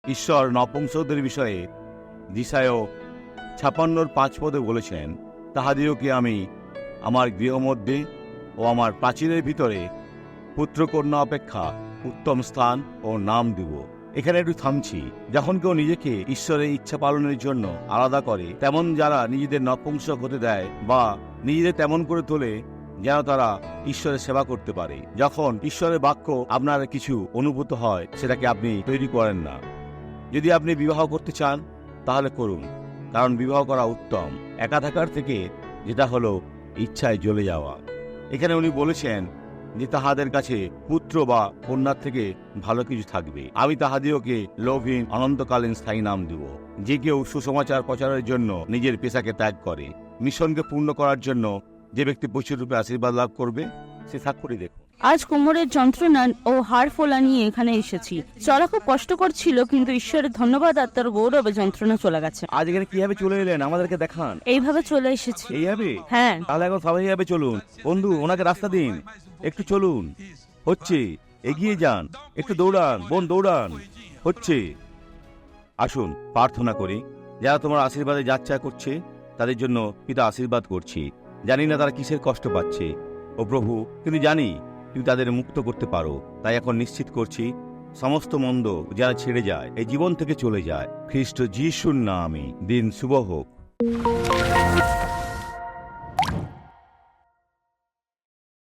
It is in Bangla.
ঈশ্বর নপুংসকদের বিষয়ে যিশায় ৫৬:৫ পদে বলেছেন, তাহাদিওকে আমি আমার গৃহমধ্যে ও আমার প্রাচীরের ভিতরে পুত্রকন্যা অপেক্ষা উত্তম স্থান ও নাম দিব। এখানে একটু থামছি। যখন কেউ নিজেকে ঈশ্বরের ইচ্ছা পালনের জন্য আলাদা করে, তেমন যারা নিজেদের নপুংসক হতে দেয় বা নিজেদের তেমন করে তোলে যেন তারা ঈশ্বরের সেবা করতে পারে, যখন ঈশ্বরের বাক্য আপনার কিছু অনুভূত হয়, সেটাকে আপনি তৈরি করেন না। যদি আপনি বিবাহ করতে চান তাহলে করুন, কারণ বিবাহ করা উত্তম একা থাকার থেকে, যেটা হলো ইচ্ছায় জ্বলে যাওয়া। এখানে উনি বলেছেন যে তাহাদের কাছে পুত্র বা কন্যার থেকে ভালো কিছু থাকবে। আমি তাহাদিওকে লোভহীন অনন্তকালীন স্থায়ী নাম দিব। যে কেউ সুসমাচার প্রচারের জন্য নিজের পেশাকে ত্যাগ করে, মিশনকে পূর্ণ করার জন্য যে ব্যক্তি প্রচুর রূপে আশীর্বাদ লাভ করবে, সে সাক্ষরী দেখুন। আজ কোমরের যন্ত্রণা ও হাড় ফোলা নিয়ে এখানে এসেছি। চলা খুব কষ্টকর ছিল, কিন্তু ঈশ্বরের ধন্যবাদ আর তার গৌরবে যন্ত্রণা চলে গেছে। আজ এখানে কিভাবে চলে এলেন আমাদেরকে দেখান। এইভাবে চলে এসেছি। এইভাবে? হ্যাঁ। তাহলে এখন সবাই এইভাবে চলুন। বন্ধু, ওনাকে রাস্তা দিন, একটু চলুন। হচ্ছে, এগিয়ে যান, একটু দৌড়ান, বোন দৌড়ান। হচ্ছে। আসুন প্রার্থনা করি। যারা তোমার আশীর্বাদে যাত্রা করছে তাদের জন্য পিতা আশীর্বাদ করছি। জানি না তারা কিসের কষ্ট পাচ্ছে ও প্রভু, কিন্তু জানি তুমি তাদের মুক্ত করতে পারো। তাই এখন নিশ্চিত করছি, সমস্ত মন্দ যারা ছেড়ে যায়, এই জীবন থেকে চলে যায়, খ্রিস্ট যিশুর নামে দিন শুভ হোক।